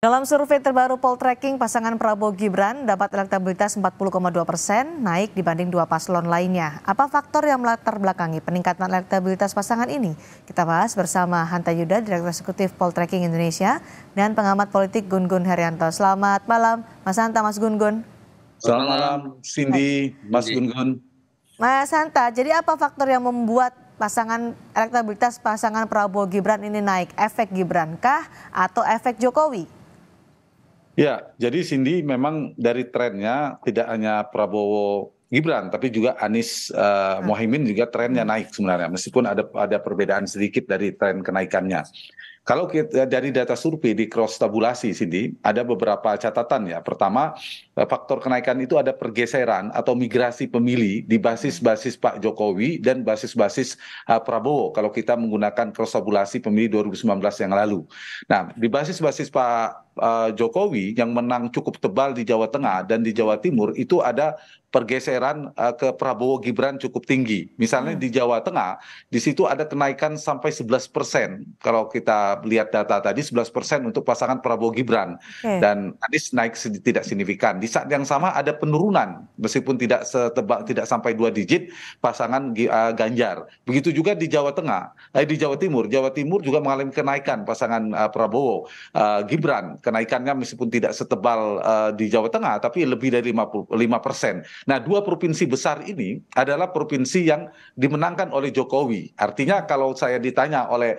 Dalam survei terbaru Poltreking, pasangan Prabowo Gibran dapat elektabilitas 40,2%, naik dibanding dua paslon lainnya. Apa faktor yang melatar belakangi peningkatan elektabilitas pasangan ini? Kita bahas bersama Hanta Yuda, Direktur Eksekutif Poltreking Indonesia, dan pengamat politik Gun-Gun Herianto. Selamat malam, Mas Hanta, Mas Gun-Gun. Selamat malam, Cindy, Mas Gun-Gun. Mas Hanta, jadi apa faktor yang membuat elektabilitas pasangan Prabowo Gibran ini naik? Efek Gibran kah atau efek Jokowi? Ya, jadi Cindy memang dari trennya tidak hanya Prabowo Gibran, tapi juga Anies Mohaimin juga trennya naik sebenarnya, meskipun ada perbedaan sedikit dari tren kenaikannya. Kalau kita dari data survei di cross tabulasi, Cindy, ada beberapa catatan ya. Pertama, faktor kenaikan itu ada pergeseran atau migrasi pemilih di basis-basis Pak Jokowi dan basis-basis Prabowo. Kalau kita menggunakan cross tabulasi pemilih 2019 yang lalu. Nah, di basis-basis Pak Jokowi yang menang cukup tebal di Jawa Tengah dan di Jawa Timur itu ada pergeseran ke Prabowo Gibran cukup tinggi. Misalnya di Jawa Tengah, di situ ada kenaikan sampai 11%. Kalau kita lihat data tadi 11% untuk pasangan Prabowo Gibran. Dan Anies naik tidak signifikan. Di saat yang sama ada penurunan, meskipun tidak tidak sampai 2 digit pasangan Ganjar. Begitu juga di Jawa Tengah, di Jawa Timur. Jawa Timur juga mengalami kenaikan pasangan Prabowo Gibran. Kenaikannya meskipun tidak setebal di Jawa Tengah, tapi lebih dari 55%. Nah, dua provinsi besar ini adalah provinsi yang dimenangkan oleh Jokowi. Artinya kalau saya ditanya oleh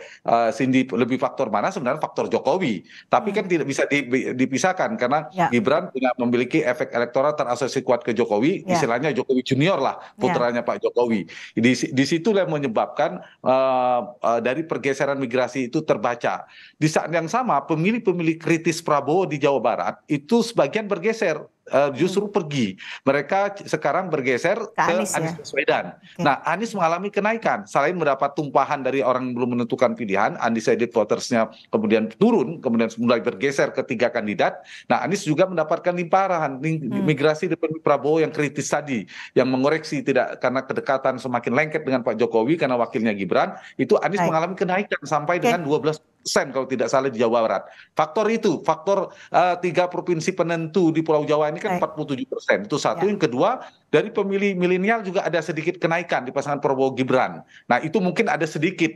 Cindy lebih faktor mana, sebenarnya faktor Jokowi. Tapi kan tidak bisa dipisahkan karena Gibran memiliki efek elektoral terasosiasi kuat ke Jokowi, istilahnya Jokowi Junior lah, putranya Pak Jokowi. Di situlah yang menyebabkan dari pergeseran migrasi itu terbaca. Di saat yang sama, pemilih-pemilih kritis Prabowo di Jawa Barat itu sebagian bergeser. Justru pergi. Mereka sekarang bergeser ke Anies Baswedan. Nah, Anies mengalami kenaikan. Selain mendapat tumpahan dari orang yang belum menentukan pilihan, undecided votersnya kemudian turun, kemudian mulai bergeser ke 3 kandidat. Nah, Anies juga mendapatkan limpahan migrasi dari Prabowo yang kritis tadi, yang mengoreksi tidak karena kedekatan semakin lengket dengan Pak Jokowi karena wakilnya Gibran, itu Anies mengalami kenaikan sampai dengan 12% kalau tidak salah di Jawa Barat. Faktor itu, faktor 3 provinsi penentu di Pulau Jawa ini kan 47%. Itu satu. Yang kedua, dari pemilih milenial juga ada sedikit kenaikan di pasangan Prabowo Gibran. Nah, itu mungkin ada sedikit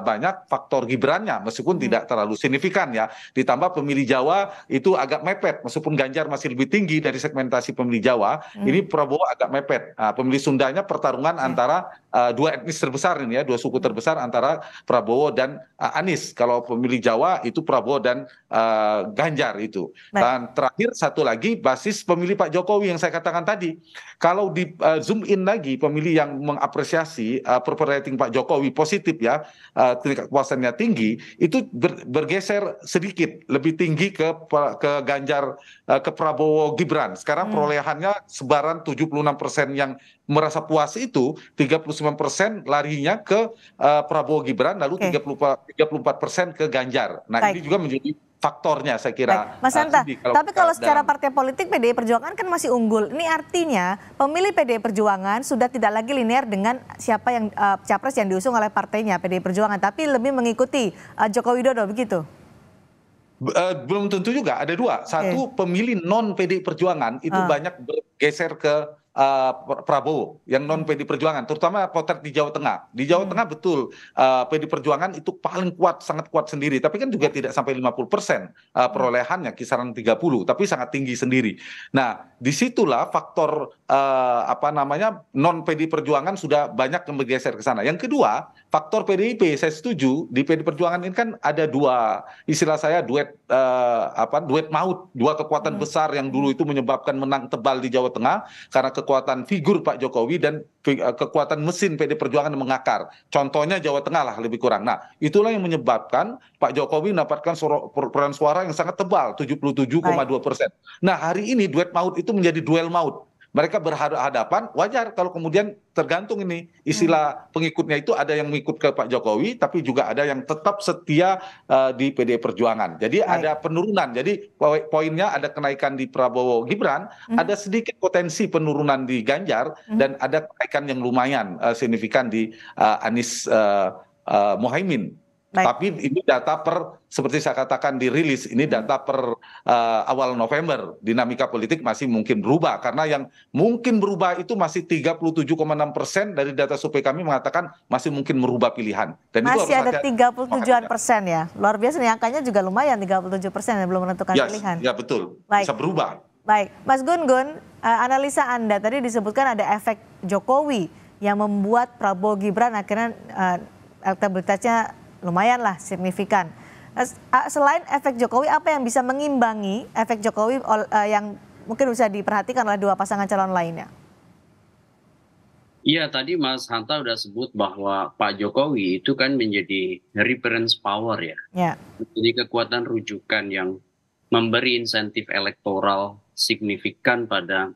banyak faktor Gibrannya, meskipun tidak terlalu signifikan ya. Ditambah pemilih Jawa itu agak mepet, meskipun Ganjar masih lebih tinggi dari segmentasi pemilih Jawa, ini Prabowo agak mepet. Pemilih Sundanya pertarungan antara dua etnis terbesar ini ya, dua suku terbesar antara Prabowo dan Anies. Kalau pemilih Jawa itu Prabowo dan Ganjar itu. Dan terakhir satu lagi basis pemilih Pak Jokowi yang saya katakan tadi. Kalau di zoom in lagi pemilih yang mengapresiasi approval rating Pak Jokowi positif ya, tingkat kepuasannya tinggi, itu bergeser sedikit lebih tinggi ke Ganjar, ke Prabowo Gibran. Sekarang perolehannya sebaran 76% yang merasa puas itu, 39% larinya ke Prabowo Gibran, lalu 34% ke Ganjar. Nah, ini juga menjadi faktornya saya kira. Mas Hanta, tapi kalau secara partai politik PDI Perjuangan kan masih unggul. Ini artinya pemilih PDI Perjuangan sudah tidak lagi linear dengan siapa yang capres yang diusung oleh partainya PDI Perjuangan, tapi lebih mengikuti Joko Widodo begitu. Belum tentu juga, ada dua. Satu, pemilih non PDI Perjuangan itu banyak bergeser ke Prabowo yang non PDI Perjuangan, terutama potret di Jawa Tengah. Di Jawa Tengah betul PDI Perjuangan itu paling kuat, sangat kuat sendiri. Tapi kan juga tidak sampai 50% perolehannya, kisaran 30, tapi sangat tinggi sendiri. Nah, disitulah faktor non PDI Perjuangan sudah banyak yang bergeser ke sana. Yang kedua, faktor PDIP, saya setuju di PDI Perjuangan ini kan ada dua, istilah saya duet maut, dua kekuatan besar yang dulu itu menyebabkan menang tebal di Jawa Tengah karena kekuatan figur Pak Jokowi dan kekuatan mesin PDI Perjuangan yang mengakar. Contohnya Jawa Tengah lah lebih kurang. Nah, itulah yang menyebabkan Pak Jokowi mendapatkan perolehan suara yang sangat tebal, 77,2%. Nah, hari ini duet maut itu menjadi duel maut. Mereka berhadapan, wajar kalau kemudian tergantung ini istilah pengikutnya itu ada yang mengikut ke Pak Jokowi, tapi juga ada yang tetap setia di PDI Perjuangan. Jadi ada penurunan. Jadi poinnya ada kenaikan di Prabowo Gibran, ada sedikit potensi penurunan di Ganjar, dan ada kenaikan yang lumayan signifikan di Anies Mohaimin. Baik. Tapi ini data seperti saya katakan dirilis, ini data per awal November. Dinamika politik masih mungkin berubah, karena yang mungkin berubah itu masih 37,6% dari data survei kami mengatakan masih mungkin merubah pilihan. Dan itu Masih harus ada hati-hati. 37% ya. Luar biasa nih, angkanya juga lumayan 37% yang belum menentukan Yes, pilihan. ya betul, Baik. bisa berubah. Baik, Mas Gun-Gun, analisa Anda tadi disebutkan ada efek Jokowi yang membuat Prabowo Gibran akhirnya elektabilitasnya lumayan lah signifikan. Selain efek Jokowi, apa yang bisa mengimbangi efek Jokowi yang mungkin bisa diperhatikan oleh dua pasangan calon lainnya? Iya, tadi Mas Hanta udah sebut bahwa Pak Jokowi itu kan menjadi reference power ya. Ya. Jadi kekuatan rujukan yang memberi insentif elektoral signifikan pada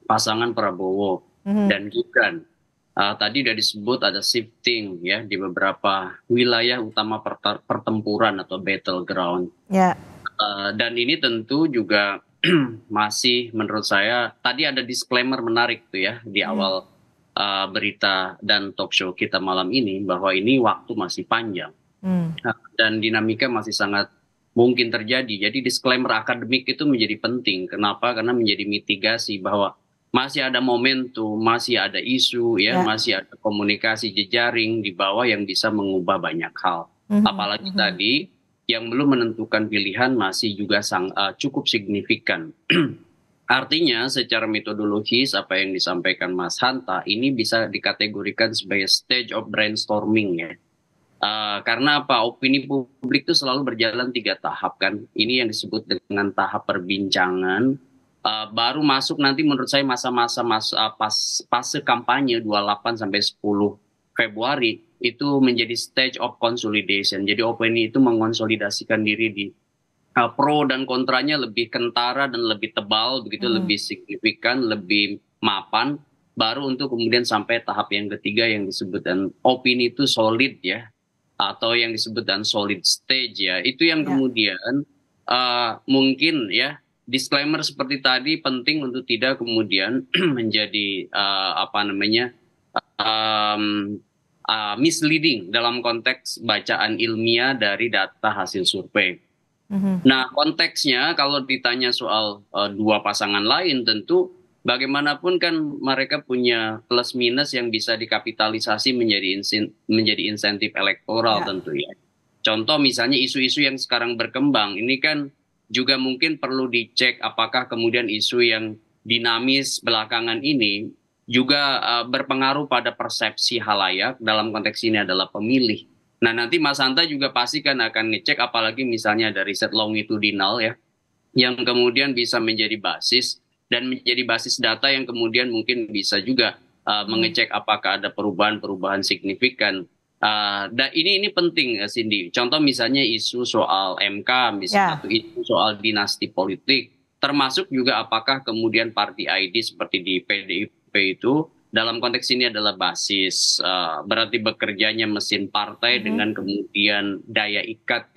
pasangan Prabowo dan Gibran. Tadi sudah disebut ada shifting ya di beberapa wilayah utama pertempuran atau battleground. Ya. Dan ini tentu juga masih menurut saya tadi ada disclaimer menarik tuh ya di awal berita dan talk show kita malam ini bahwa ini waktu masih panjang dan dinamika masih sangat mungkin terjadi. Jadi disclaimer akademik itu menjadi penting. Kenapa? Karena menjadi mitigasi bahwa masih ada momentum, masih ada isu, ya, masih ada komunikasi jejaring di bawah yang bisa mengubah banyak hal. Apalagi tadi yang belum menentukan pilihan masih juga cukup signifikan. Artinya secara metodologis apa yang disampaikan Mas Hanta ini bisa dikategorikan sebagai stage of brainstorming ya. Karena apa? Opini publik itu selalu berjalan 3 tahap kan. Ini yang disebut dengan tahap perbincangan. Baru masuk nanti menurut saya masa-masa fase kampanye 28 sampai 10 Februari itu menjadi stage of consolidation. Jadi opini itu mengonsolidasikan diri di pro dan kontranya lebih kentara dan lebih tebal, begitu lebih signifikan, lebih mapan, baru untuk kemudian sampai tahap yang ketiga yang disebut dan opini itu solid ya, atau yang disebut dan solid stage ya. Itu yang kemudian mungkin ya disclaimer seperti tadi penting untuk tidak kemudian menjadi misleading dalam konteks bacaan ilmiah dari data hasil survei. Nah, konteksnya kalau ditanya soal dua pasangan lain, tentu bagaimanapun kan mereka punya plus minus yang bisa dikapitalisasi menjadi insentif elektoral tentu ya. Contoh misalnya isu-isu yang sekarang berkembang, ini kan juga mungkin perlu dicek apakah kemudian isu yang dinamis belakangan ini juga berpengaruh pada persepsi halayak, dalam konteks ini adalah pemilih. Nah nanti Mas Hanta juga pasti kan akan ngecek apalagi misalnya ada riset longitudinal ya yang kemudian bisa menjadi basis dan menjadi basis data yang kemudian mungkin bisa juga mengecek apakah ada perubahan-perubahan signifikan. Dan ini penting Cindy. Contoh misalnya isu soal MK misalnya atau isu soal dinasti politik termasuk juga apakah kemudian party ID seperti di PDIP itu dalam konteks ini adalah basis, berarti bekerjanya mesin partai dengan kemudian daya ikat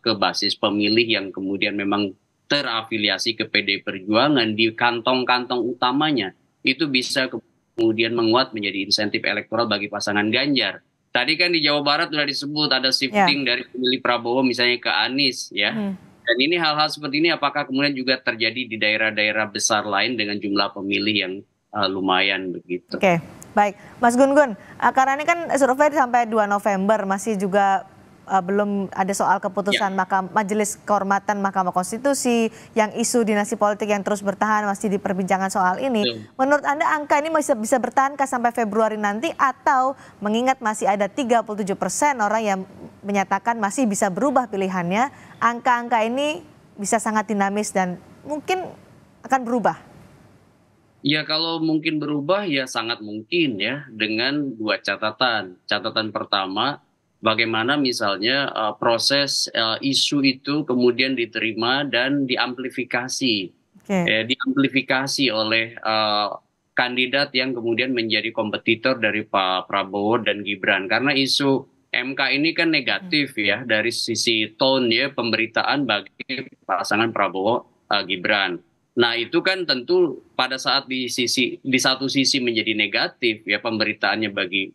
ke basis pemilih yang kemudian memang terafiliasi ke PD Perjuangan di kantong-kantong utamanya. Itu bisa kemudian menguat menjadi insentif elektoral bagi pasangan Ganjar. Tadi kan di Jawa Barat sudah disebut ada shifting dari pemilih Prabowo misalnya ke Anies ya. Dan ini hal-hal seperti ini apakah kemudian juga terjadi di daerah-daerah besar lain dengan jumlah pemilih yang lumayan begitu. Oke, baik. Mas Gun-Gun, karena ini kan survei sampai 2 November masih juga belum ada soal keputusan Majelis Kehormatan Mahkamah Konstitusi, yang isu dinasti politik yang terus bertahan masih diperbincangkan soal ini. Menurut Anda angka ini masih bisa bertahan sampai Februari nanti atau mengingat masih ada 37% orang yang menyatakan masih bisa berubah pilihannya, angka-angka ini bisa sangat dinamis dan mungkin akan berubah? Ya kalau mungkin berubah ya sangat mungkin ya dengan 2 catatan. Catatan pertama bagaimana misalnya proses isu itu kemudian diterima dan diamplifikasi. Diamplifikasi oleh kandidat yang kemudian menjadi kompetitor dari Pak Prabowo dan Gibran. Karena isu MK ini kan negatif ya dari sisi tone ya pemberitaan bagi pasangan Prabowo Gibran. Nah itu kan tentu pada saat di satu sisi menjadi negatif ya pemberitaannya bagi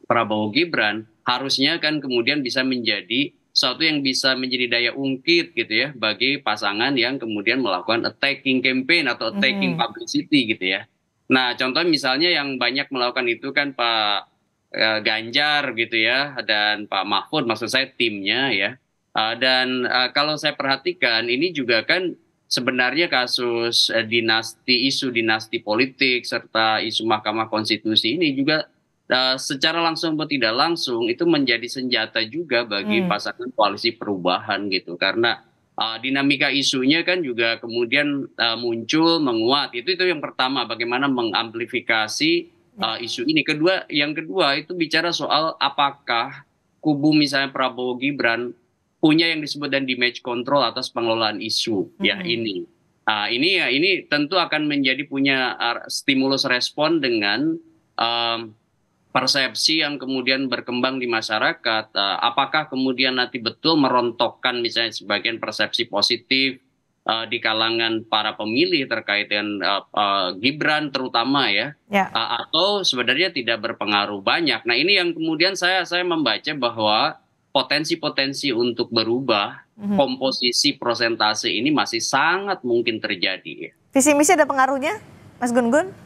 Prabowo Gibran, harusnya kan kemudian bisa menjadi sesuatu yang bisa menjadi daya ungkit gitu ya bagi pasangan yang kemudian melakukan attacking campaign atau attacking publicity gitu ya. Nah, contoh misalnya yang banyak melakukan itu kan Pak Ganjar gitu ya dan Pak Mahfud, maksud saya timnya ya. Dan kalau saya perhatikan ini juga kan sebenarnya kasus isu dinasti politik serta isu Mahkamah Konstitusi ini juga secara langsung atau tidak langsung itu menjadi senjata juga bagi pasangan koalisi perubahan gitu, karena dinamika isunya kan juga kemudian muncul menguat. Itu yang pertama, bagaimana mengamplifikasi isu ini. Yang kedua itu bicara soal apakah kubu misalnya Prabowo Gibran punya yang disebut dan damage control atas pengelolaan isu ya ini. Ini tentu akan menjadi punya stimulus respon dengan persepsi yang kemudian berkembang di masyarakat. Apakah kemudian nanti betul merontokkan misalnya sebagian persepsi positif di kalangan para pemilih terkait dengan Gibran terutama ya, atau sebenarnya tidak berpengaruh banyak. Nah, ini yang kemudian saya membaca bahwa potensi-potensi untuk berubah komposisi prosentase ini masih sangat mungkin terjadi. Visi misi ada pengaruhnya, Mas Gun-Gun?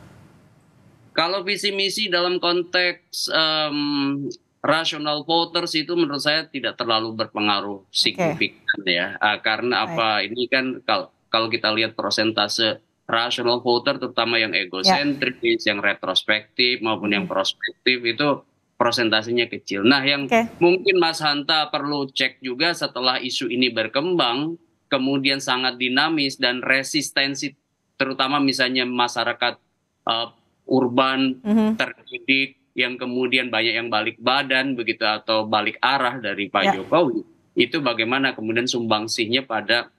Kalau visi misi dalam konteks rational voters itu menurut saya tidak terlalu berpengaruh signifikan ya, karena apa? Ini kan kalau kita lihat prosentase rational voter terutama yang egosentris, yang retrospektif maupun yang prospektif itu prosentasenya kecil. Nah, yang mungkin Mas Hanta perlu cek juga setelah isu ini berkembang, kemudian sangat dinamis dan resistensi, terutama misalnya masyarakat urban terdidik yang kemudian banyak yang balik badan begitu atau balik arah dari Pak Jokowi, itu bagaimana kemudian sumbangsihnya pada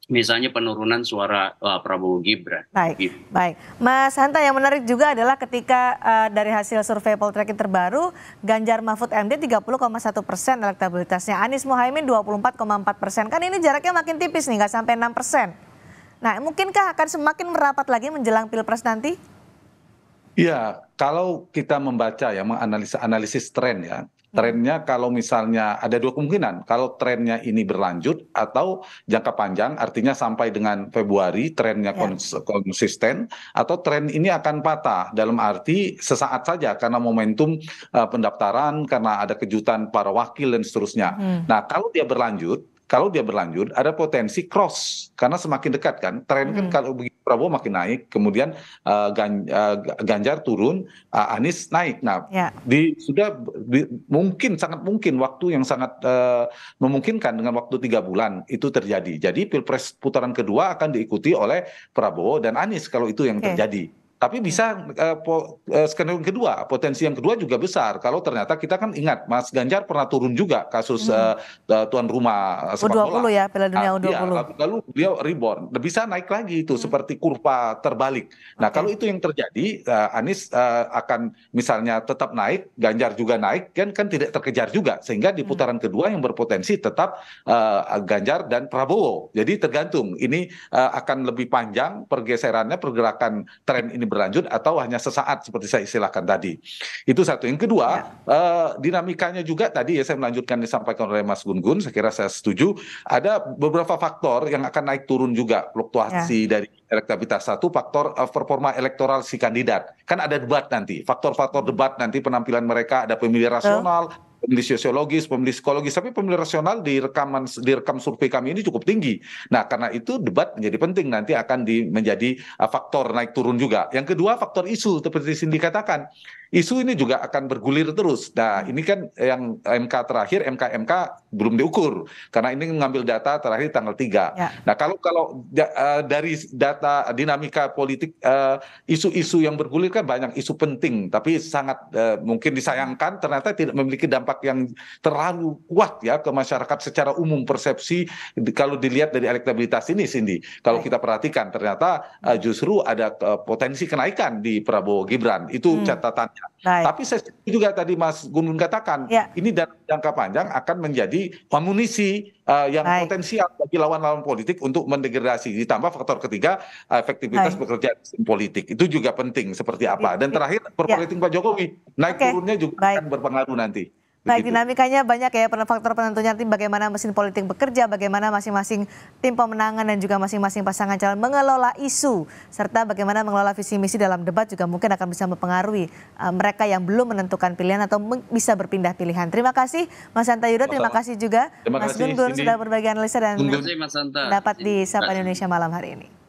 misalnya penurunan suara Prabowo Gibran. Baik, baik. Mas Hanta, yang menarik juga adalah ketika dari hasil survei Poltreking terbaru, Ganjar Mahfud MD 30,1% elektabilitasnya, Anies Mohaimin 24,4%. Kan ini jaraknya makin tipis nih, nggak sampai 6%. Nah, mungkinkah akan semakin merapat lagi menjelang Pilpres nanti? Ya, kalau kita membaca ya, menganalisis tren ya, trennya kalau misalnya ada dua kemungkinan, kalau trennya ini berlanjut atau jangka panjang, artinya sampai dengan Februari trennya konsisten, atau tren ini akan patah dalam arti sesaat saja karena momentum pendaftaran, karena ada kejutan para wakil dan seterusnya. Nah, kalau dia berlanjut ada potensi cross karena semakin dekat kan tren kan, kalau begitu Prabowo makin naik, kemudian Ganjar turun, Anies naik. Nah, sangat mungkin waktu yang sangat memungkinkan dengan waktu 3 bulan itu terjadi. Jadi Pilpres putaran kedua akan diikuti oleh Prabowo dan Anies kalau itu yang terjadi. Tapi bisa skenario kedua, potensi yang kedua juga besar. Kalau ternyata kita kan ingat, Mas Ganjar pernah turun juga kasus tuan rumah sepak bola. U20 ya, Piala Dunia U20. Lalu beliau reborn, bisa naik lagi itu seperti kurva terbalik. Nah, kalau itu yang terjadi, Anies akan misalnya tetap naik, Ganjar juga naik, kan tidak terkejar juga. Sehingga di putaran kedua yang berpotensi tetap Ganjar dan Prabowo. Jadi tergantung, ini akan lebih panjang pergeserannya, pergerakan tren ini berlanjut atau hanya sesaat seperti saya istilahkan tadi. Itu satu. Yang kedua, dinamikanya juga tadi ya saya melanjutkan disampaikan oleh Mas Gun-Gun, saya kira saya setuju, ada beberapa faktor yang akan naik turun juga fluktuasi dari elektabilitas. Satu, faktor performa elektoral si kandidat. Kan ada debat nanti, faktor-faktor debat nanti penampilan mereka, ada pemilih rasional, pemilih sosiologis, pemilih psikologis, tapi pemilih rasional direkam survei kami ini cukup tinggi. Nah, karena itu debat menjadi penting, nanti akan menjadi faktor naik turun juga. Yang kedua, faktor isu seperti Cindy katakan. Isu ini juga akan bergulir terus. Nah, ini kan yang MK terakhir, MK belum diukur karena ini mengambil data terakhir tanggal 3. Nah, kalau dari data dinamika politik, isu-isu yang bergulir kan banyak isu penting, tapi sangat mungkin disayangkan ternyata tidak memiliki dampak yang terlalu kuat ya ke masyarakat secara umum. Persepsi kalau dilihat dari elektabilitas ini, Cindy, kalau kita perhatikan ternyata justru ada potensi kenaikan di Prabowo Gibran. Itu catatannya. Tapi saya juga tadi Mas Gun-Gun katakan, ini dalam jangka panjang akan menjadi amunisi yang potensial bagi lawan-lawan politik untuk mendegradasi. Ditambah faktor ketiga, efektivitas bekerja politik. Itu juga penting seperti apa. Dan terakhir, perpolitik Pak Jokowi, naik turunnya juga akan berpengaruh nanti. Baik, Begitu. dinamikanya banyak ya faktor penentunya nanti bagaimana mesin politik bekerja, bagaimana masing-masing tim pemenangan dan juga masing-masing pasangan calon mengelola isu, serta bagaimana mengelola visi misi dalam debat juga mungkin akan bisa mempengaruhi mereka yang belum menentukan pilihan atau bisa berpindah pilihan. Terima kasih Mas Hanta Yuda, terima kasih juga Terima Mas kasih, Gun Gun Cindy. sudah berbagi analisa dan Terima kasih Mas Hanta. pendapat di Sapa Indonesia malam hari ini.